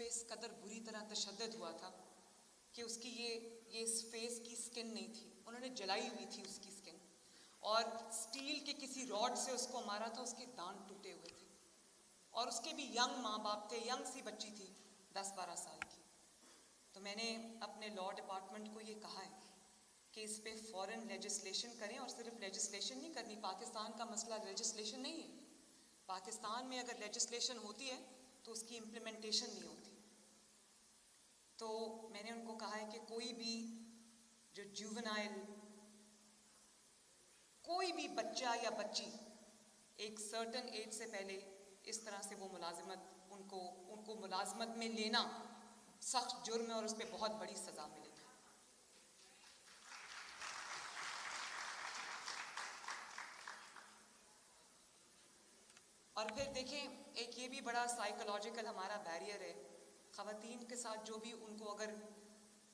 اس قدر بری طرح تشدد ہوا تھا کہ اس کی یہ اس فیس کی سکن نہیں تھی، انہوں نے جلائی ہوئی تھی اس کی سکن، اور سٹیل کے کسی راڈ سے اس کو مارا تھا، اس کے دانت ٹوٹے ہوئے تھے، اور اس کے بھی ینگ ماں باپ تھے، ینگ سی بچی تھی 10-12 سال کی. تو میں نے اپنے لاء ڈپارٹمنٹ کو یہ کہا ہے کہ اس پہ فوراً لیجسلیشن کریں، اور صرف لیجسلیشن نہیں کرنی، پاکستان کا مسئلہ لیجسلیشن نہیں ہے. پاکستان میں اگر لیجسلیشن ہوتی ہے تو اس کی امپلیمنٹیشن نہیں ہوتی. تو میں نے ان کو کہا ہے کہ کوئی بھی جو جوونائل، کوئی بھی بچہ یا بچی ایک سرٹن ایج سے پہلے اس طرح سے وہ ملازمت ان کو ملازمت میں لینا سخت جرم ہے، اور اس پہ بہت بڑی سزا ملے گی. اور پھر دیکھیں، ایک یہ بھی بڑا سائیکولوجیکل ہمارا بیریئر ہے خواتین کے ساتھ، جو بھی ان کو اگر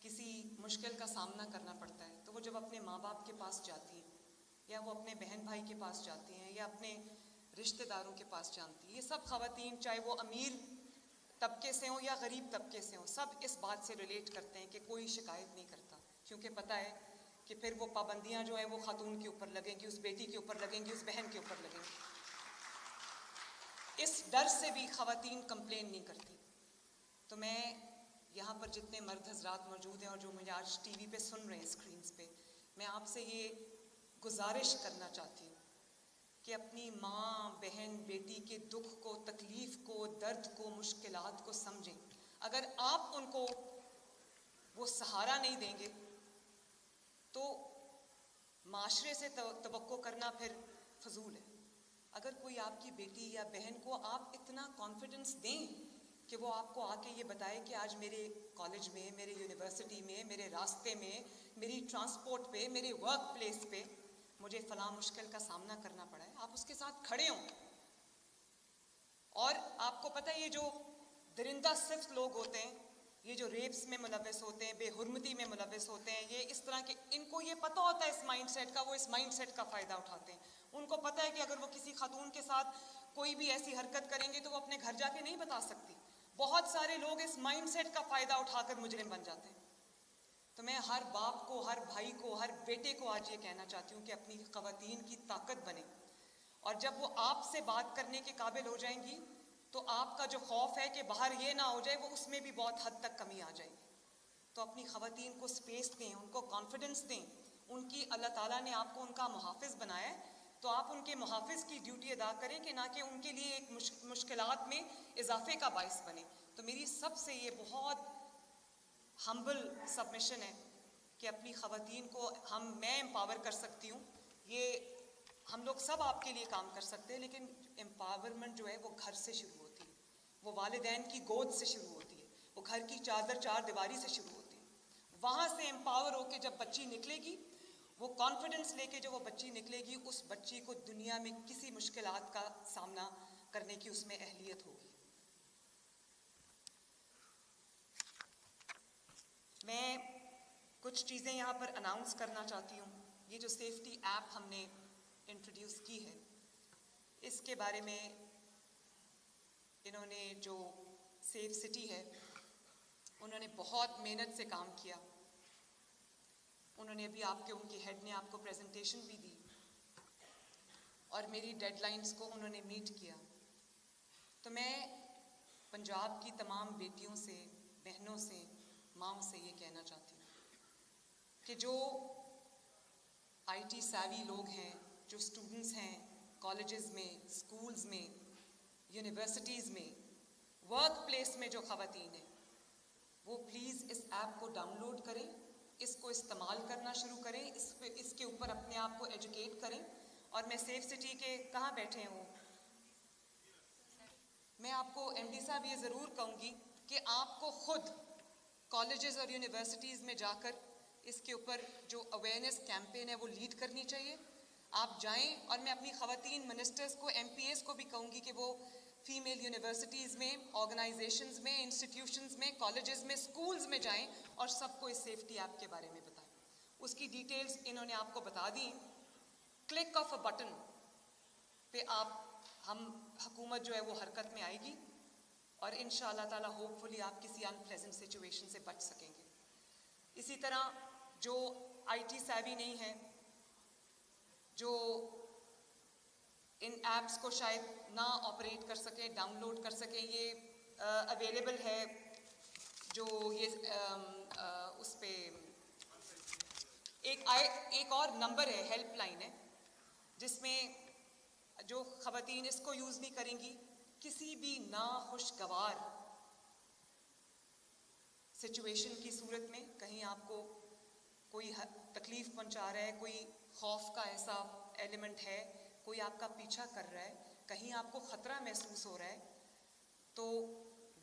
کسی مشکل کا سامنا کرنا پڑتا ہے تو وہ جب اپنے ماں باپ کے پاس جاتی ہیں، یا وہ اپنے بہن بھائی کے پاس جاتی ہیں، یا اپنے رشتہ داروں کے پاس جانتی ہیں. یہ سب خواتین، چاہے وہ امیر طبقے سے ہوں یا غریب طبقے سے ہوں، سب اس بات سے ریلیٹ کرتے ہیں کہ کوئی شکایت نہیں کرتا، کیونکہ پتہ ہے کہ پھر وہ پابندیاں جو ہیں وہ خاتون کے اوپر لگیں گی، اس بیٹی کے اوپر لگیں گی، اس بہن کے اوپر لگیں گی. اس ڈر سے بھی خواتین کمپلین نہیں کرتی. تو میں یہاں پر جتنے مرد حضرات موجود ہیں اور جو مجھے آج ٹی وی پہ سن رہے ہیں اسکرینز پہ، میں آپ سے یہ گزارش کرنا چاہتی ہوں کہ اپنی ماں، بہن، بیٹی کے دکھ کو، تکلیف کو، درد کو، مشکلات کو سمجھیں. اگر آپ ان کو وہ سہارا نہیں دیں گے تو معاشرے سے توقع کرنا پھر فضول ہے. اگر کوئی آپ کی بیٹی یا بہن کو آپ اتنا کانفیڈنس دیں کہ وہ آپ کو آ کے یہ بتائے کہ آج میرے کالج میں، میرے یونیورسٹی میں، میرے راستے میں، میری ٹرانسپورٹ پہ، میرے ورک پلیس پہ مجھے فلاں مشکل کا سامنا کرنا پڑا ہے، آپ اس کے ساتھ کھڑے ہوں. اور آپ کو پتہ ہے یہ جو درندہ صفت لوگ ہوتے ہیں، یہ جو ریپس میں ملوث ہوتے ہیں، بے حرمتی میں ملوث ہوتے ہیں، یہ اس طرح کے، ان کو یہ پتہ ہوتا ہے اس مائنڈ سیٹ کا، وہ اس مائنڈ سیٹ کا فائدہ اٹھاتے ہیں. ان کو پتہ ہے کہ اگر وہ کسی خاتون کے ساتھ کوئی بھی ایسی حرکت کریں گے تو وہ اپنے گھر جا کے نہیں بتا سکتی. بہت سارے لوگ اس مائنڈ سیٹ کا فائدہ اٹھا کر مجرم بن جاتے ہیں. تو میں ہر باپ کو، ہر بھائی کو، ہر بیٹے کو آج یہ کہنا چاہتی ہوں کہ اپنی خواتین کی طاقت بنیں، اور جب وہ آپ سے بات کرنے کے قابل ہو جائیں گی تو آپ کا جو خوف ہے کہ باہر یہ نہ ہو جائے، وہ اس میں بھی بہت حد تک کمی آ جائے گی. تو اپنی خواتین کو سپیس دیں، ان کو کانفیڈنس دیں. ان کی اللہ تعالیٰ نے آپ کو ان کا محافظ بنایا ہے، تو آپ ان کے محافظ کی ڈیوٹی ادا کریں، کہ نہ کہ ان کے لیے ایک مشکلات میں اضافے کا باعث بنے. تو میری سب سے یہ بہت ہمبل سبمیشن ہے کہ اپنی خواتین کو میں امپاور کر سکتی ہوں. یہ ہم لوگ سب آپ کے لیے کام کر سکتے ہیں، لیکن امپاورمنٹ جو ہے وہ گھر سے شروع ہوتی ہے، وہ والدین کی گود سے شروع ہوتی ہے، وہ گھر کی چادر چار دیواری سے شروع ہوتی ہے. وہاں سے امپاور ہو کے جب بچی نکلے گی، وہ کانفیڈنس لے کے جو وہ بچی نکلے گی، اس بچی کو دنیا میں کسی مشکلات کا سامنا کرنے کی اس میں اہلیت ہوگی. میں کچھ چیزیں یہاں پر اناؤنس کرنا چاہتی ہوں. یہ جو سیفٹی ایپ ہم نے انٹروڈیوس کی ہے، اس کے بارے میں انہوں نے جو سیف سٹی ہے، انہوں نے بہت محنت سے کام کیا. انہوں نے ابھی ان کے ہیڈ نے آپ کو پریزنٹیشن بھی دی، اور میری ڈیڈ لائنز کو انہوں نے میٹ کیا. تو میں پنجاب کی تمام بیٹیوں سے، بہنوں سے، ماؤں سے یہ کہنا چاہتی ہوں کہ جو آئی ٹی سیوی لوگ ہیں، جو اسٹوڈنٹس ہیں کالجز میں، اسکولز میں، یونیورسٹیز میں، ورک پلیس میں جو خواتین ہیں، وہ پلیز اس ایپ کو ڈاؤن لوڈ کریں، اس کو استعمال کرنا شروع کریں، اس کے اوپر اپنے آپ کو ایجوکیٹ کریں. اور میں سیف سٹی کے کہاں بیٹھے ہوں، میں آپ کو ایم ڈی صاحب یہ ضرور کہوں گی کہ آپ کو خود کالجز اور یونیورسٹیز میں جا کر اس کے اوپر جو اویئرنیس کیمپین ہے وہ لیڈ کرنی چاہیے. آپ جائیں، اور میں اپنی خواتین منسٹرز کو، ایم پی ایز کو بھی کہوں گی کہ وہ فیمیل یونیورسٹیز میں، آرگنائزیشنز میں، انسٹیٹیوشنز میں، کالجز میں، اسکولز میں جائیں اور سب کو اس سیفٹی ایپ کے بارے میں بتائیں. اس کی ڈیٹیلز انہوں نے آپ کو بتا دی. کلک آف اے بٹن پہ حکومت جو ہے وہ حرکت میں آئے گی. اور انشاءاللہ تعالی ہوپ فلی آپ کسی انپلیزنٹ سچویشن سے بچ سکیں گے. اسی طرح جو آئی ٹی سیوی نہیں ہے, جو ان ایپس کو شاید نہ آپریٹ کر سکیں, ڈاؤن لوڈ کر سکیں, یہ اویلیبل ہے جو یہ اس پہ ایک اور نمبر ہے, ہیلپ لائن ہے, جس میں جو خواتین اس کو یوز نہیں کریں گی, کسی بھی ناخوشگوار سچویشن کی صورت میں, کہیں آپ کو کوئی تکلیف پہنچا رہا ہے, کوئی خوف کا ایسا ایلیمنٹ ہے, کوئی آپ کا پیچھا کر رہا ہے, کہیں آپ کو خطرہ محسوس ہو رہا ہے, تو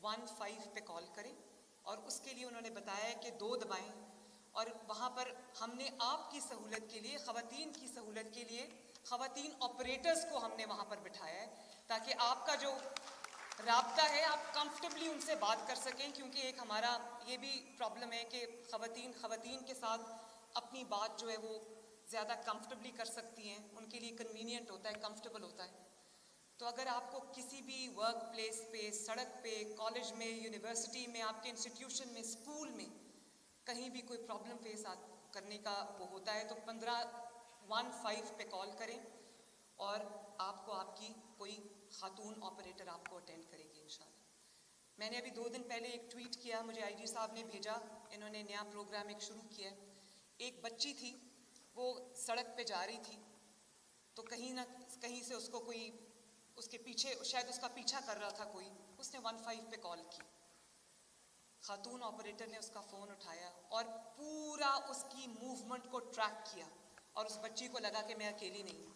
15 پہ کال کریں. اور اس کے لیے انہوں نے بتایا ہے کہ 2 دبائیں, اور وہاں پر ہم نے آپ کی سہولت کے لیے, خواتین کی سہولت کے لیے, خواتین آپریٹرز کو ہم نے وہاں پر بٹھایا ہے, تاکہ آپ کا جو رابطہ ہے آپ کمفرٹیبلی ان سے بات کر سکیں. کیونکہ ایک ہمارا یہ بھی پرابلم ہے کہ خواتین کے ساتھ اپنی بات جو ہے وہ زیادہ کمفرٹیبلی کر سکتی ہیں, ان کے لیے کنوینئنٹ ہوتا ہے, کمفرٹیبل ہوتا ہے. تو اگر آپ کو کسی بھی ورک پلیس پہ, سڑک پہ, کالج میں, یونیورسٹی میں, آپ کے انسٹیٹیوشن میں, اسکول میں کہیں بھی کوئی پرابلم فیس کرنے کا وہ ہوتا ہے, تو 15 پہ کال کریں, اور آپ کو آپ کی کوئی خاتون آپریٹر آپ کو اٹینڈ کرے گی انشاءاللہ. میں نے ابھی 2 دن پہلے ایک ٹویٹ کیا, مجھے آئی جی صاحب نے بھیجا, انہوں نے نیا پروگرام ایک شروع کیا ہے. ایک بچی تھی, وہ سڑک پہ جا رہی تھی, تو کہیں نہ کہیں سے اس کو کوئی اس کے پیچھے, شاید اس کا پیچھا کر رہا تھا کوئی, اس نے 15 پہ کال کی. خاتون آپریٹر نے اس کا فون اٹھایا اور پورا اس کی موومنٹ کو ٹریک کیا, اور اس بچی کو لگا کہ میں اکیلی نہیں ہوں.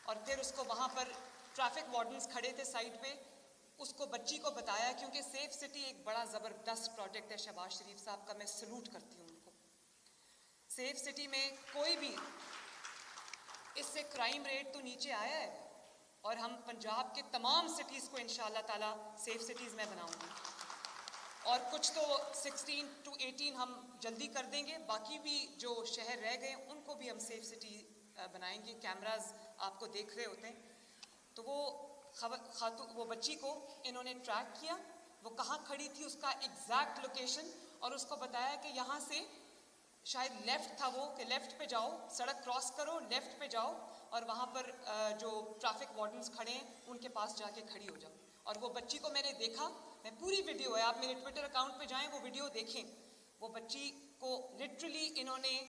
اور پھر اس کو وہاں پر ٹریفک وارڈنز کھڑے تھے سائڈ پہ, اس کو بچی کو بتایا, کیونکہ سیف سٹی ایک بڑا زبردست پروجیکٹ ہے شہباز شریف صاحب کا, میں سلوٹ کرتی ہوں ان کو. سیف سٹی میں کوئی بھی, اس سے کرائم ریٹ تو نیچے آیا ہے, اور ہم پنجاب کے تمام سٹیز کو انشاءاللہ تعالی سیف سٹیز میں بناؤں گی, اور کچھ تو 16 to 18 ہم جلدی کر دیں گے, باقی بھی جو شہر رہ گئے ان کو بھی ہم سیف سٹی بنائیں گے. کیمراز آپ کو دیکھ رہے ہوتے ہیں. تو وہ بچی کو انہوں نے ٹریک کیا, وہ کہاں کھڑی تھی, اس کا ایگزیکٹ لوکیشن, اور اس کو بتایا کہ یہاں سے شاید لیفٹ تھا وہ, کہ لیفٹ پہ جاؤ, سڑک کراس کرو, لیفٹ پہ جاؤ, اور وہاں پر جو ٹریفک وارڈنز کھڑے ہیں ان کے پاس جا کے کھڑی ہو جاؤ. اور وہ بچی کو میں نے دیکھا, میں پوری ویڈیو ہے, آپ میرے ٹویٹر اکاؤنٹ پہ جائیں, وہ ویڈیو دیکھیں. وہ بچی کو لٹرلی انہوں نے